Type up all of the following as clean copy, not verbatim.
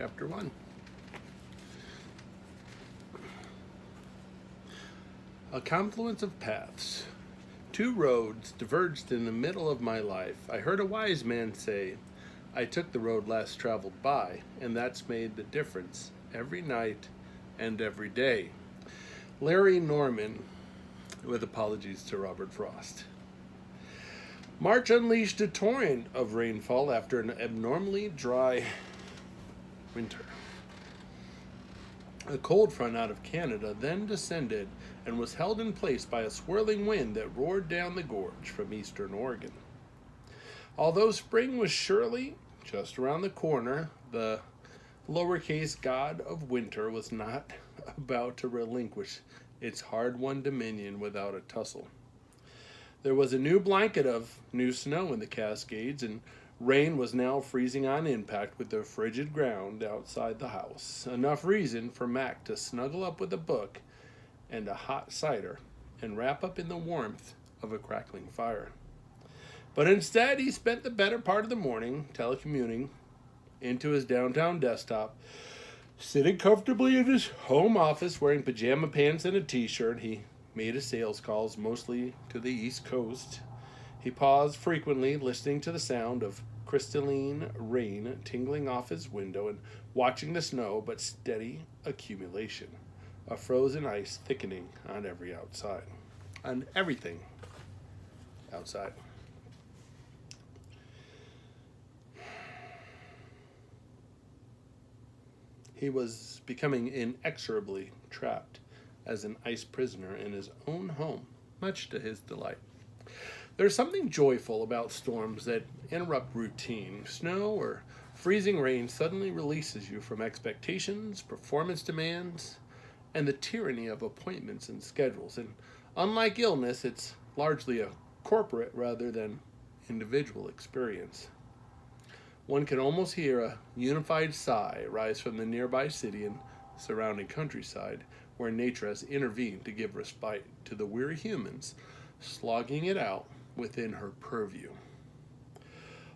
Chapter 1. A confluence of paths. Two roads diverged in the middle of my life. I heard a wise man say, I took the road less traveled by, and that's made the difference every night and every day. Larry Norman, with apologies to Robert Frost. March unleashed a torrent of rainfall after an abnormally dry winter. A cold front out of Canada then descended and was held in place by a swirling wind that roared down the gorge from eastern Oregon. Although spring was surely just around the corner, the lowercase god of winter was not about to relinquish its hard-won dominion without a tussle. There was a new blanket of new snow in the Cascades, and rain was now freezing on impact with the frigid ground outside the house. Enough reason for Mac to snuggle up with a book and a hot cider and wrap up in the warmth of a crackling fire. But instead, he spent the better part of the morning telecommuting into his downtown desktop. Sitting comfortably in his home office wearing pajama pants and a t-shirt, he made his sales calls mostly to the East Coast. He paused frequently, listening to the sound of crystalline rain tingling off his window and watching the snow but steady accumulation of frozen ice thickening on everything outside. He was becoming inexorably trapped as an ice prisoner in his own home, much to his delight. There's something joyful about storms that interrupt routine. Snow or freezing rain suddenly releases you from expectations, performance demands, and the tyranny of appointments and schedules. And unlike illness, it's largely a corporate rather than individual experience. One can almost hear a unified sigh rise from the nearby city and surrounding countryside, where nature has intervened to give respite to the weary humans slogging it out within her purview.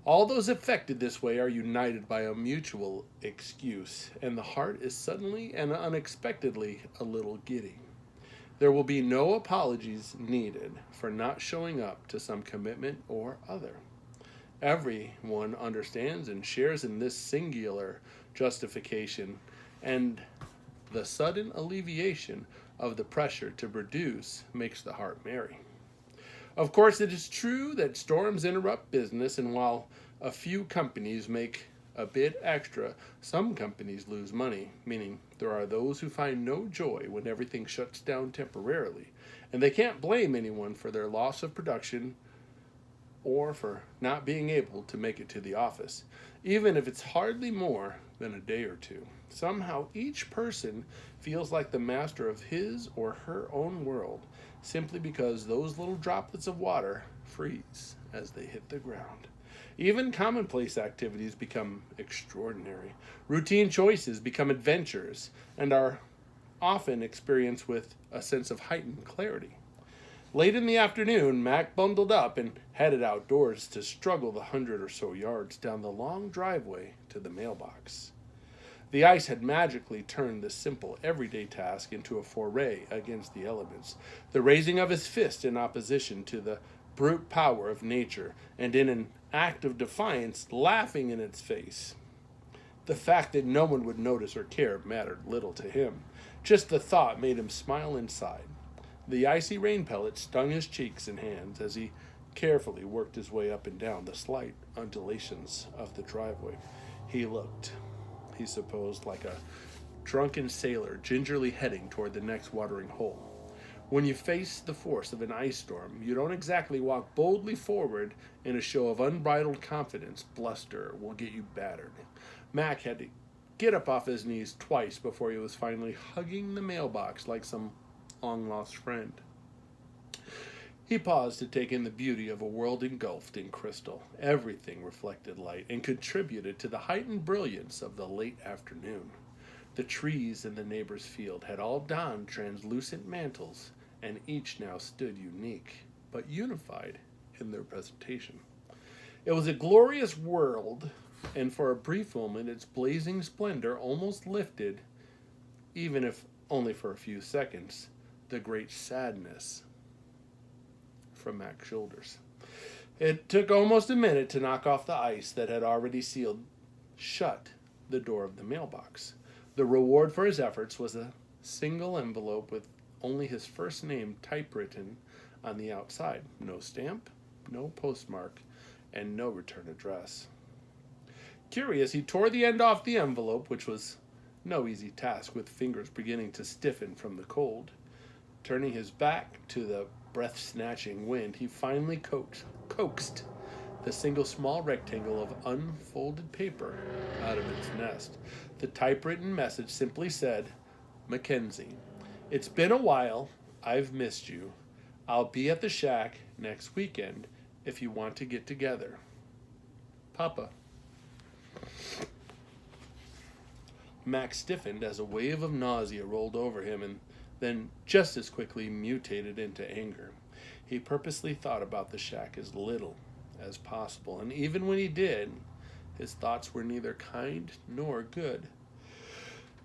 All those affected this way are united by a mutual excuse, and the heart is suddenly and unexpectedly a little giddy. There will be no apologies needed for not showing up to some commitment or other. Everyone understands and shares in this singular justification, and the sudden alleviation of the pressure to produce makes the heart merry. Of course, it is true that storms interrupt business, and while a few companies make a bit extra, some companies lose money, meaning there are those who find no joy when everything shuts down temporarily, and they can't blame anyone for their loss of production or for not being able to make it to the office, even if it's hardly more than a day or two. Somehow each person feels like the master of his or her own world, simply because those little droplets of water freeze as they hit the ground. Even commonplace activities become extraordinary. Routine choices become adventures and are often experienced with a sense of heightened clarity. Late in the afternoon, Mac bundled up and headed outdoors to struggle the 100 or so yards down the long driveway to the mailbox. The ice had magically turned this simple, everyday task into a foray against the elements, the raising of his fist in opposition to the brute power of nature, and in an act of defiance, laughing in its face. The fact that no one would notice or care mattered little to him. Just the thought made him smile inside. The icy rain pellets stung his cheeks and hands as he carefully worked his way up and down the slight undulations of the driveway. He looked, he supposed, like a drunken sailor gingerly heading toward the next watering hole. When you face the force of an ice storm, you don't exactly walk boldly forward in a show of unbridled confidence. Bluster will get you battered. Mac had to get up off his knees twice before he was finally hugging the mailbox like some long-lost friend. He paused to take in the beauty of a world engulfed in crystal. Everything reflected light and contributed to the heightened brilliance of the late afternoon. The trees in the neighbor's field had all donned translucent mantles, and each now stood unique, but unified in their presentation. It was a glorious world and for a brief moment its blazing splendor almost lifted, even if only for a few seconds, the great sadness from Mac's shoulders. It took almost a minute to knock off the ice that had already sealed shut the door of the mailbox. The reward for his efforts was a single envelope with only his first name typewritten on the outside. No stamp, no postmark, and no return address. Curious, he tore the end off the envelope, which was no easy task with fingers beginning to stiffen from the cold. Turning his back to the breath-snatching wind, he finally coaxed the single small rectangle of unfolded paper out of its nest. The typewritten message simply said, "Mackenzie, it's been a while. I've missed you. I'll be at the shack next weekend if you want to get together. Papa." Mac stiffened as a wave of nausea rolled over him and then just as quickly mutated into anger. He purposely thought about the shack as little as possible, and even when he did, his thoughts were neither kind nor good.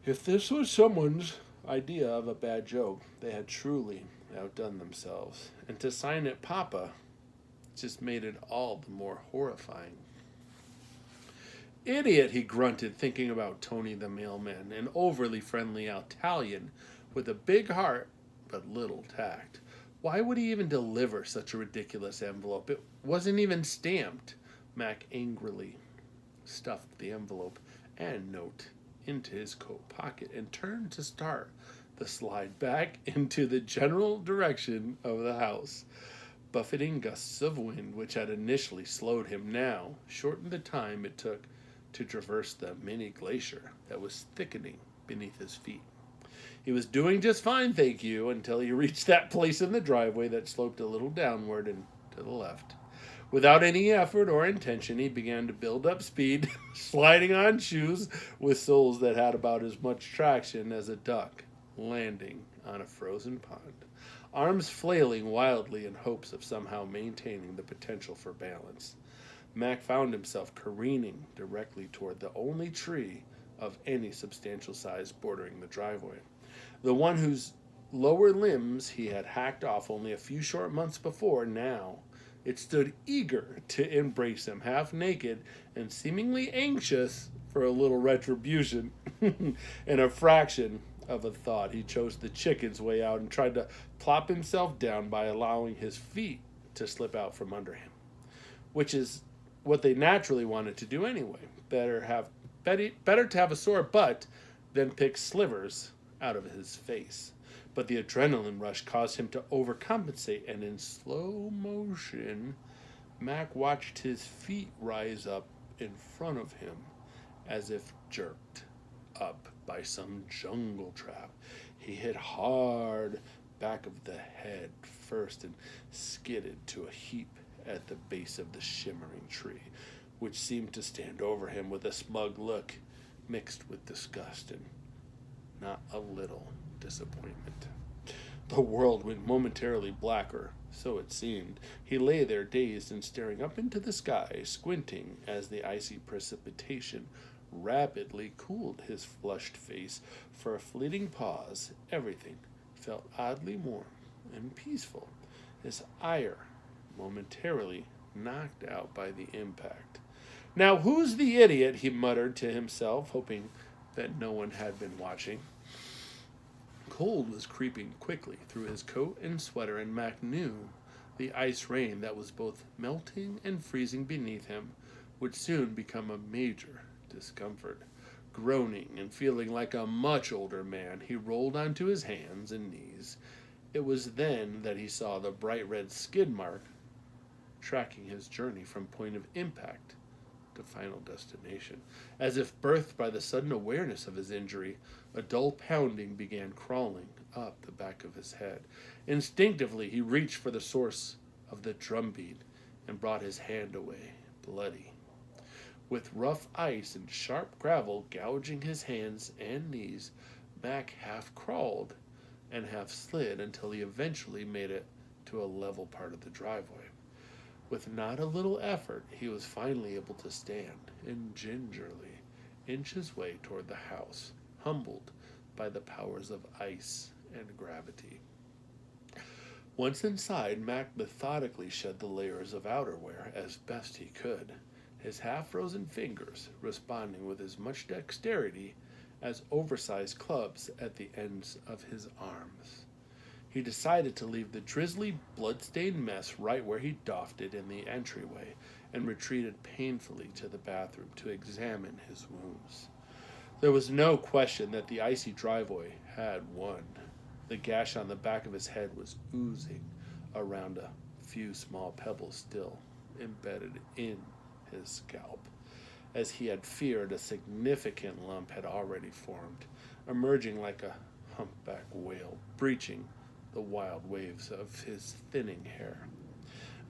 If this was someone's idea of a bad joke, they had truly outdone themselves, and to sign it Papa just made it all the more horrifying. "Idiot," he grunted, thinking about Tony the mailman, an overly friendly Italian with a big heart but little tact. Why would he even deliver such a ridiculous envelope? It wasn't even stamped. Mac angrily stuffed the envelope and note into his coat pocket and turned to start the slide back into the general direction of the house. Buffeting gusts of wind, which had initially slowed him, now shortened the time it took to traverse the mini glacier that was thickening beneath his feet. He was doing just fine, thank you, until he reached that place in the driveway that sloped a little downward and to the left. Without any effort or intention, he began to build up speed, sliding on shoes with soles that had about as much traction as a duck landing on a frozen pond, arms flailing wildly in hopes of somehow maintaining the potential for balance. Mac found himself careening directly toward the only tree of any substantial size bordering the driveway, the one whose lower limbs he had hacked off only a few short months before. Now it stood eager to embrace him, half naked and seemingly anxious for a little retribution. In a fraction of a thought, he chose the chicken's way out and tried to plop himself down by allowing his feet to slip out from under him, which is what they naturally wanted to do anyway. Better to have a sore butt than pick slivers out of his face. But the adrenaline rush caused him to overcompensate, and in slow motion, Mac watched his feet rise up in front of him as if jerked up by some jungle trap. He hit hard back of the head first and skidded to a heap at the base of the shimmering tree, which seemed to stand over him with a smug look mixed with disgust and not a little disappointment. The world went momentarily blacker, so it seemed. He lay there dazed and staring up into the sky, squinting as the icy precipitation rapidly cooled his flushed face. For a fleeting pause, everything felt oddly warm and peaceful, his ire momentarily knocked out by the impact. "Now who's the idiot?" he muttered to himself, hoping that no one had been watching. Cold was creeping quickly through his coat and sweater, and Mac knew the ice rain that was both melting and freezing beneath him would soon become a major discomfort. Groaning and feeling like a much older man, he rolled onto his hands and knees. It was then that he saw the bright red skid mark tracking his journey from point of impact to final destination. As if birthed by the sudden awareness of his injury, a dull pounding began crawling up the back of his head. Instinctively, he reached for the source of the drumbeat and brought his hand away, bloody. With rough ice and sharp gravel gouging his hands and knees, Mac half crawled and half slid until he eventually made it to a level part of the driveway. With not a little effort, he was finally able to stand and gingerly inch his way toward the house, humbled by the powers of ice and gravity. Once inside, Mac methodically shed the layers of outerwear as best he could, his half-frozen fingers responding with as much dexterity as oversized clubs at the ends of his arms. He decided to leave the drizzly, blood-stained mess right where he doffed it in the entryway and retreated painfully to the bathroom to examine his wounds. There was no question that the icy driveway had won. The gash on the back of his head was oozing around a few small pebbles still embedded in his scalp. As he had feared, a significant lump had already formed, emerging like a humpback whale, breaching the wild waves of his thinning hair.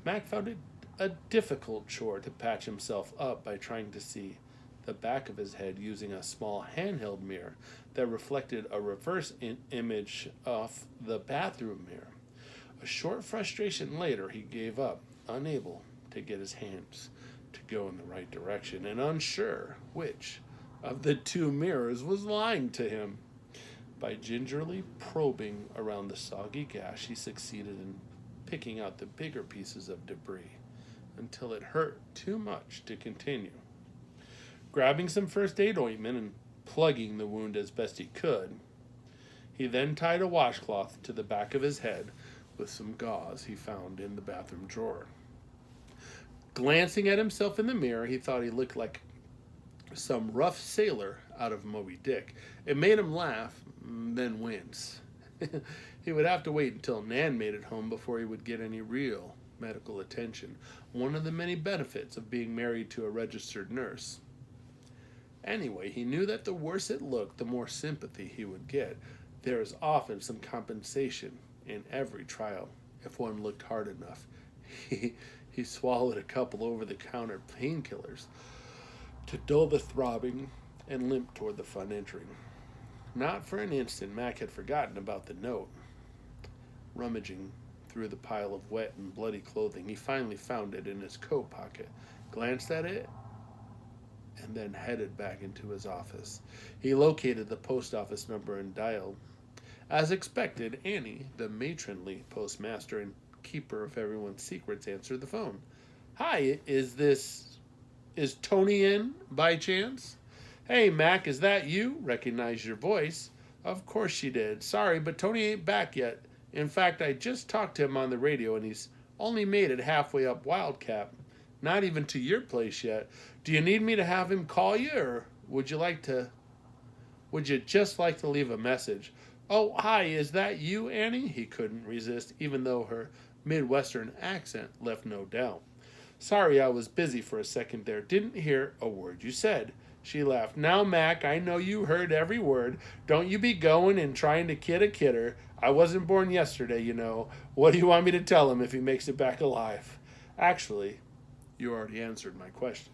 Mac found it a difficult chore to patch himself up by trying to see the back of his head using a small handheld mirror that reflected a reverse image of the bathroom mirror. A short frustration later, he gave up, unable to get his hands to go in the right direction and unsure which of the two mirrors was lying to him. By gingerly probing around the soggy gash, he succeeded in picking out the bigger pieces of debris until it hurt too much to continue. Grabbing some first aid ointment and plugging the wound as best he could, he then tied a washcloth to the back of his head with some gauze he found in the bathroom drawer. Glancing at himself in the mirror, he thought he looked like some rough sailor out of Moby Dick. It made him laugh, then wince. He would have to wait until Nan made it home before he would get any real medical attention, one of the many benefits of being married to a registered nurse. Anyway, he knew that the worse it looked, the more sympathy he would get. There is often some compensation in every trial, if one looked hard enough. He swallowed a couple over-the-counter painkillers to dull the throbbing and limped toward the front entry. Not for an instant, Mac had forgotten about the note. Rummaging through the pile of wet and bloody clothing, he finally found it in his coat pocket, glanced at it, and then headed back into his office. He located the post office number and dialed. As expected, Annie, the matronly postmaster and keeper of everyone's secrets, answered the phone. "Hi, is Tony in, by chance?" "Hey, Mac, is that you? Recognized your voice." "Of course she did. Sorry, but Tony ain't back yet. In fact, I just talked to him on the radio, and he's only made it halfway up Wildcat. Not even to your place yet. Do you need me to have him call you, or would you just like to leave a message?" "Oh, hi, is that you, Annie?" He couldn't resist, even though her Midwestern accent left no doubt. "Sorry, I was busy for a second there. Didn't hear a word you said." She laughed. "Now, Mac, I know you heard every word. Don't you be going and trying to kid a kidder. I wasn't born yesterday, you know. What do you want me to tell him if he makes it back alive?" "Actually, you already answered my question."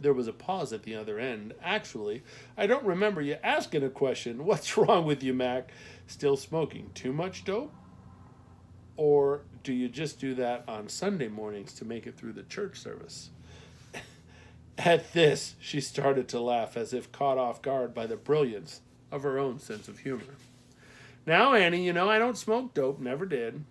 There was a pause at the other end. "Actually, I don't remember you asking a question. What's wrong with you, Mac? Still smoking too much dope? Or do you just do that on Sunday mornings to make it through the church service?" At this, she started to laugh as if caught off guard by the brilliance of her own sense of humor. "Now, Annie, you know I don't smoke dope, never did,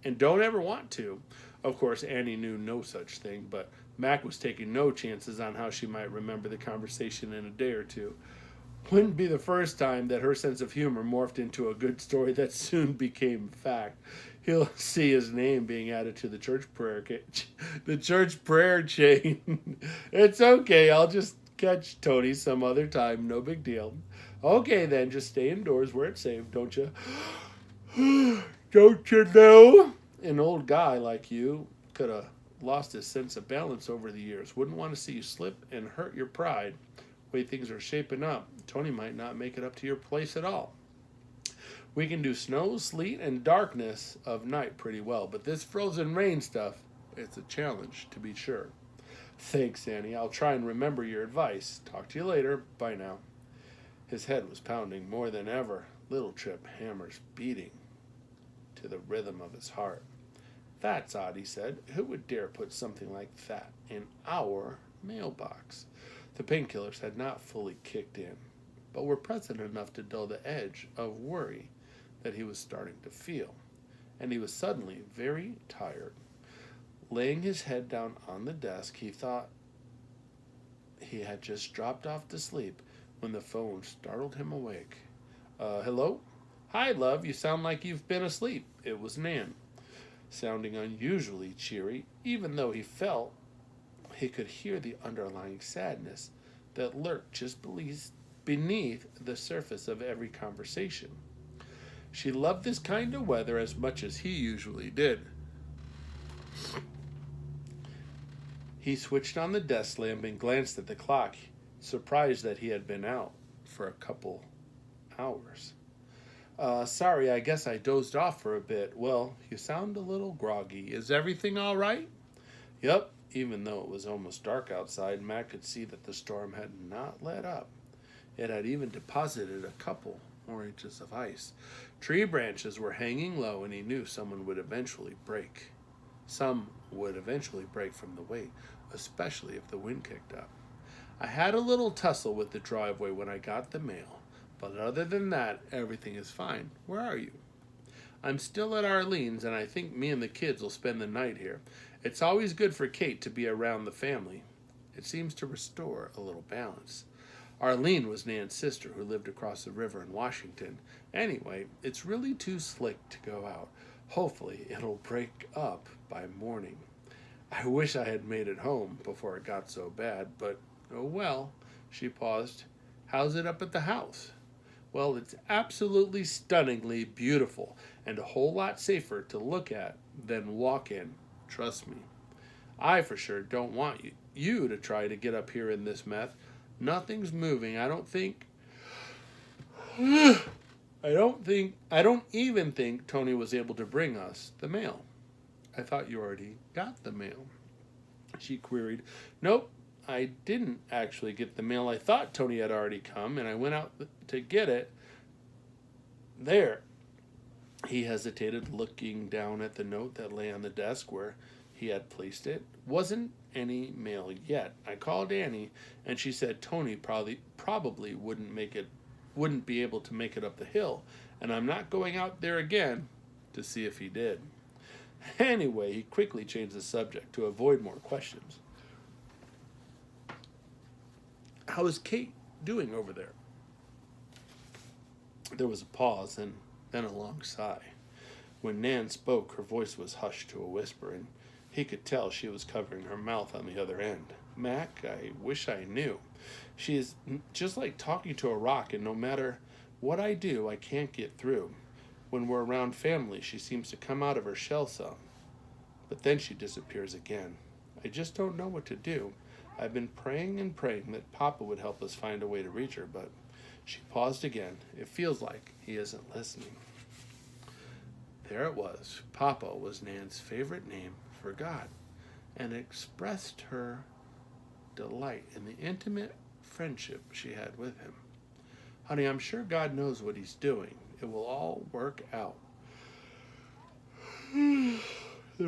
and don't ever want to." Of course, Annie knew no such thing, but Mac was taking no chances on how she might remember the conversation in a day or two. Wouldn't be the first time that her sense of humor morphed into a good story that soon became fact. He'll see his name being added to the church prayer chain. "It's okay, I'll just catch Tony some other time, no big deal." "Okay then, just stay indoors where it's safe, don't you?" "Don't you know? An old guy like you could have lost his sense of balance over the years. Wouldn't want to see you slip and hurt your pride. Way things are shaping up, Tony might not make it up to your place at all. We can do snow, sleet, and darkness of night pretty well, but this frozen rain stuff, it's a challenge, to be sure." "Thanks, Annie. I'll try and remember your advice. Talk to you later. Bye now." His head was pounding more than ever, little trip hammers beating to the rhythm of his heart. "That's odd," he said. "Who would dare put something like that in our mailbox?" The painkillers had not fully kicked in, but were present enough to dull the edge of worry that he was starting to feel, and he was suddenly very tired. Laying his head down on the desk, he thought he had just dropped off to sleep when the phone startled him awake. Hello? Hi, love, you sound like you've been asleep. It was Nan, sounding unusually cheery, even though he felt he could hear the underlying sadness that lurked just beneath the surface of every conversation. She loved this kind of weather as much as he usually did. He switched on the desk lamp and glanced at the clock, surprised that he had been out for a couple hours. Sorry, I guess I dozed off for a bit. Well, you sound a little groggy. Is everything all right? Yep. Even though it was almost dark outside, Matt could see that the storm had not let up. It had even deposited a couple more inches of ice. Tree branches were hanging low, and he knew some would eventually break from the weight, especially if the wind kicked up. I had a little tussle with the driveway when I got the mail, but other than that, everything is fine. Where are you? I'm still at Arlene's, and I think me and the kids will spend the night here. It's always good for Kate to be around the family. It seems to restore a little balance. Arlene was Nan's sister who lived across the river in Washington. Anyway, it's really too slick to go out. Hopefully, it'll break up by morning. I wish I had made it home before it got so bad, but oh well. She paused. How's it up at the house? Well, it's absolutely stunningly beautiful and a whole lot safer to look at than walk in. Trust me. I for sure don't want you to try to get up here in this mess. Nothing's moving. I don't even think Tony was able to bring us the mail. I thought you already got the mail, she queried. Nope, I didn't actually get the mail. I thought Tony had already come, and I went out to get it. There. He hesitated, looking down at the note that lay on the desk where he had placed it. Wasn't any mail yet. I called Annie, and she said Tony probably wouldn't be able to make it up the hill, and I'm not going out there again to see if he did. Anyway, he quickly changed the subject to avoid more questions. How is Kate doing over there? There was a pause and then a long sigh. When Nan spoke, her voice was hushed to a whisper, and he could tell she was covering her mouth on the other end. Mac, I wish I knew. She is just like talking to a rock, and no matter what I do, I can't get through. When we're around family, she seems to come out of her shell some, but then she disappears again. I just don't know what to do. I've been praying and praying that Papa would help us find a way to reach her, but she paused again. It feels like he isn't listening. There it was. Papa was Nan's favorite name for God, and expressed her delight in the intimate friendship she had with him. Honey, I'm sure God knows what he's doing. It will all work out. The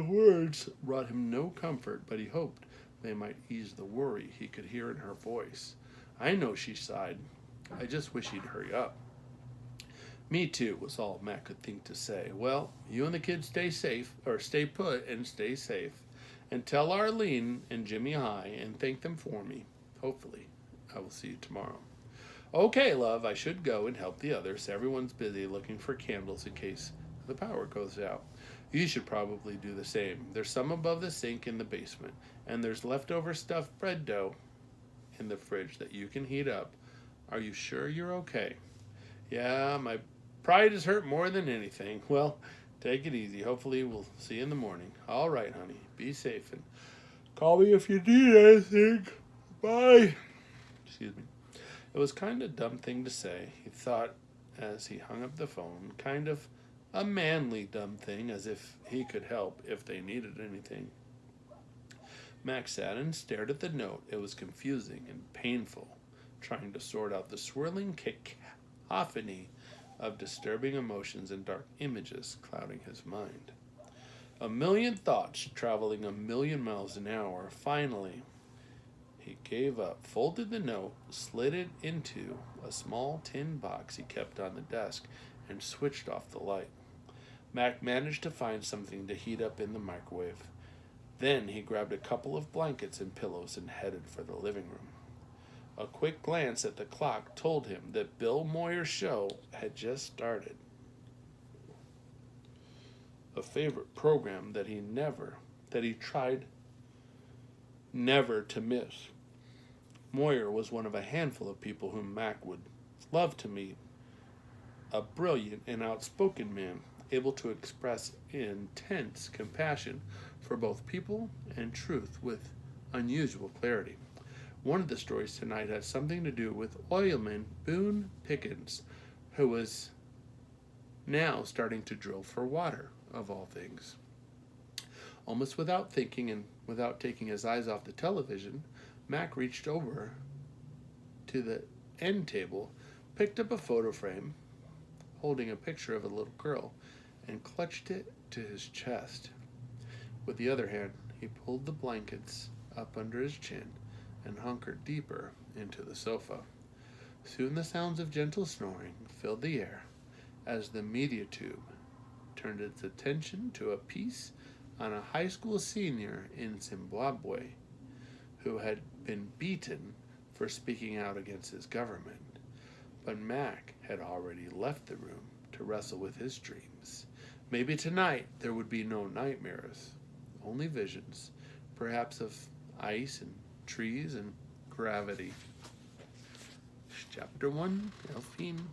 words brought him no comfort, but he hoped they might ease the worry he could hear in her voice. I know, she sighed. I just wish he'd hurry up. Me too, was all Matt could think to say. Well, you and the kids stay put and stay safe. And tell Arlene and Jimmy hi and thank them for me. Hopefully, I will see you tomorrow. Okay, love, I should go and help the others. Everyone's busy looking for candles in case the power goes out. You should probably do the same. There's some above the sink in the basement, and there's leftover stuffed bread dough in the fridge that you can heat up. Are you sure you're okay? Yeah, my pride is hurt more than anything. Well, take it easy. Hopefully we'll see you in the morning. All right, honey. Be safe and call me if you need anything. Bye. Excuse me. It was kind of a dumb thing to say, he thought as he hung up the phone. Kind of a manly dumb thing, as if he could help if they needed anything. Max sat and stared at the note. It was confusing and painful, trying to sort out the swirling cacophony of disturbing emotions and dark images clouding his mind. A million thoughts traveling a million miles an hour. Finally, he gave up, folded the note, slid it into a small tin box he kept on the desk, and switched off the light. Mac managed to find something to heat up in the microwave. Then he grabbed a couple of blankets and pillows and headed for the living room. A quick glance at the clock told him that Bill Moyer's show had just started. A favorite program that he tried never to miss. Moyer was one of a handful of people whom Mac would love to meet. A brilliant and outspoken man, able to express intense compassion for both people and truth with unusual clarity. One of the stories tonight has something to do with oilman Boone Pickens, who was now starting to drill for water, of all things. Almost without thinking and without taking his eyes off the television, Mac reached over to the end table, picked up a photo frame holding a picture of a little girl, and clutched it to his chest. With the other hand, he pulled the blankets up under his chin and hunkered deeper into the sofa. Soon the sounds of gentle snoring filled the air as the media tube turned its attention to a piece on a high school senior in Zimbabwe who had been beaten for speaking out against his government. But Mac had already left the room to wrestle with his dreams. Maybe tonight there would be no nightmares, only visions, perhaps of ice and trees and gravity. Chapter 1, Elfine.